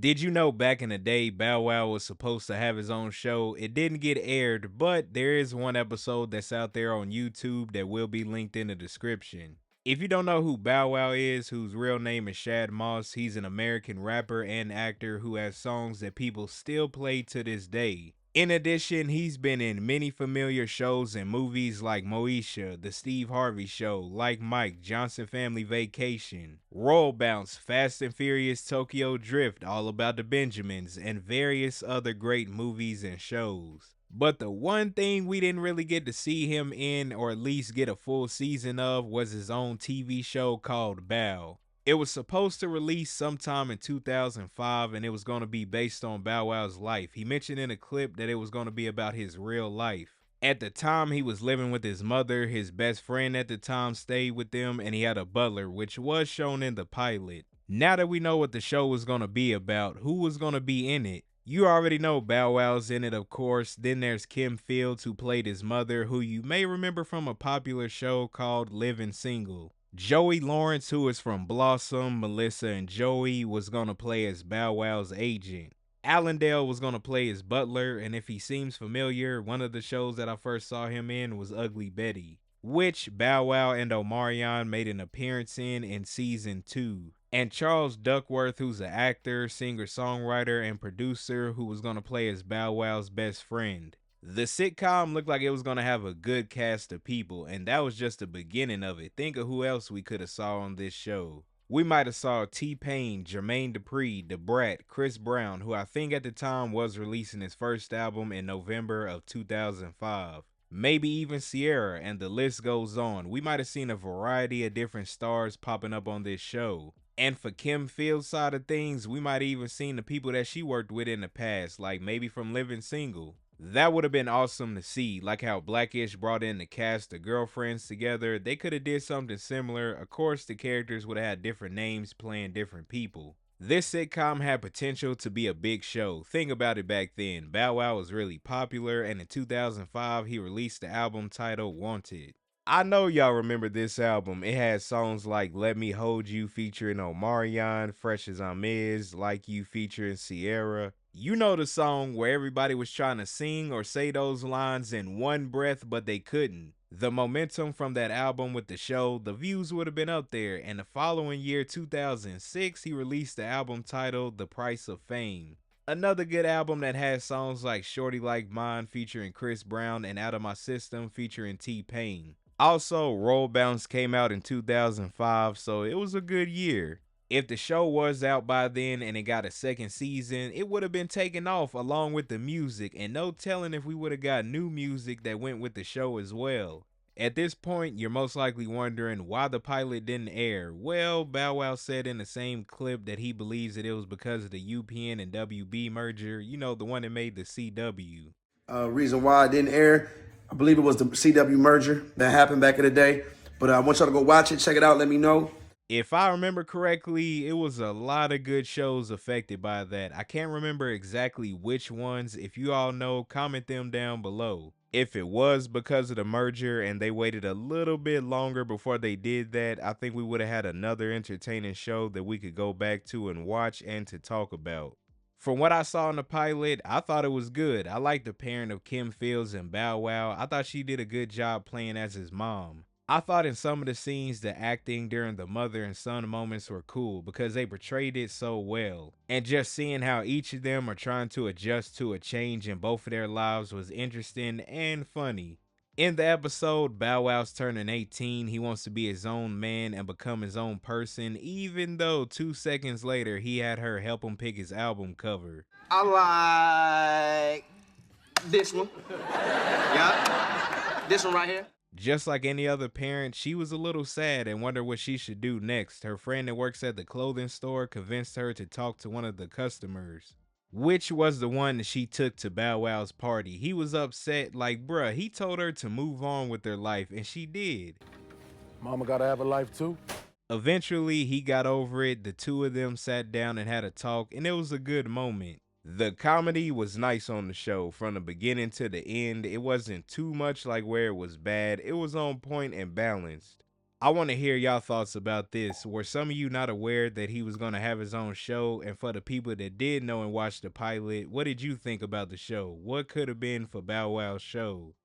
Did you know back in the day, Bow Wow was supposed to have his own show? It didn't get aired, but there is one episode that's out there on YouTube that will be linked in the description. If you don't know who Bow Wow is, whose real name is Shad Moss, he's an American rapper and actor who has songs that people still play to this day. In addition, he's been in many familiar shows and movies like Moesha, The Steve Harvey Show, Like Mike, Johnson Family Vacation, Roll Bounce, Fast and Furious Tokyo Drift, All About the Benjamins, and various other great movies and shows. But the one thing we didn't really get to see him in, or at least get a full season of, was his own TV show called Bow. It was supposed to release sometime in 2005 and it was going to be based on Bow Wow's life. He mentioned in a clip that it was going to be about his real life. At the time, he was living with his mother. His best friend at the time stayed with them, and he had a butler, which was shown in the pilot. Now that we know what the show was going to be about, who was going to be in it, you already know Bow Wow's in it, of course. Then there's Kim Fields, who played his mother, who you may remember from a popular show called Living Single. Joey Lawrence, who is from Blossom, Melissa, and Joey, was going to play as Bow Wow's agent. Allendale was going to play his butler, and if he seems familiar, one of the shows that I first saw him in was Ugly Betty, which Bow Wow and Omarion made an appearance in season 2. And Charles Duckworth, who's an actor, singer-songwriter, and producer who was going to play as Bow Wow's best friend. The sitcom looked like it was going to have a good cast of people, and that was just the beginning of it. Think of who else we could have saw on this show. We might have saw T-Pain, Jermaine Dupri, Da Brat, Chris Brown, who I think at the time was releasing his first album in November of 2005. Maybe even Sierra, and the list goes on. We might have seen a variety of different stars popping up on this show. And for Kim Fields' side of things, we might have even seen the people that she worked with in the past, like maybe from Living Single. That would have been awesome to see, like how Blackish brought in the cast of Girlfriends together. They could have did something similar. Of course, the characters would have had different names playing different people. This sitcom had potential to be a big show. Think about it back then. Bow Wow was really popular, and in 2005, he released the album titled Wanted. I know y'all remember this album. It had songs like Let Me Hold You featuring Omarion, Fresh as I'm Is, Like You featuring Sierra. You know the song where everybody was trying to sing or say those lines in one breath, but they couldn't. The momentum from that album with the show, the views would have been up there, and the following year, 2006, he released the album titled The Price of Fame. Another good album that has songs like Shorty Like Mine featuring Chris Brown and Out of My System featuring T-Pain. Also, Roll Bounce came out in 2005, so it was a good year. If the show was out by then and it got a second season, it would have been taken off along with the music, and no telling if we would have got new music that went with the show as well. At this point, you're most likely wondering why the pilot didn't air. Well, Bow Wow said in the same clip that he believes that it was because of the UPN and WB merger, you know, the one that made the CW. Reason why it didn't air, I believe it was the CW merger that happened back in the day. But I want y'all to go watch it, check it out, let me know. If I remember correctly, it was a lot of good shows affected by that. I can't remember exactly which ones. If you all know, comment them down below. If it was because of the merger and they waited a little bit longer before they did that, I think we would have had another entertaining show that we could go back to and watch and to talk about. From what I saw in the pilot, I thought it was good. I liked the pairing of Kim Fields and Bow Wow. I thought she did a good job playing as his mom. I thought in some of the scenes the acting during the mother and son moments were cool because they portrayed it so well. And just seeing how each of them are trying to adjust to a change in both of their lives was interesting and funny. In the episode, Bow Wow's turning 18. He wants to be his own man and become his own person, even though 2 seconds later he had her help him pick his album cover. I like this one. Yeah. This one right here. Just like any other parent, she was a little sad and wondered what she should do next. Her friend that works at the clothing store convinced her to talk to one of the customers, which was the one that she took to Bow Wow's party. He was upset, like, bruh, he told her to move on with her life, and she did. Mama gotta have a life too. Eventually, he got over it. The two of them sat down and had a talk, and it was a good moment. The comedy was nice on the show from the beginning to the end. It wasn't too much like where it was bad. It was on point and balanced. I want to hear y'all thoughts about this. Were some of you not aware that he was going to have his own show? And for the people that did know and watched the pilot, what did you think about the show? What could have been for Bow Wow's show?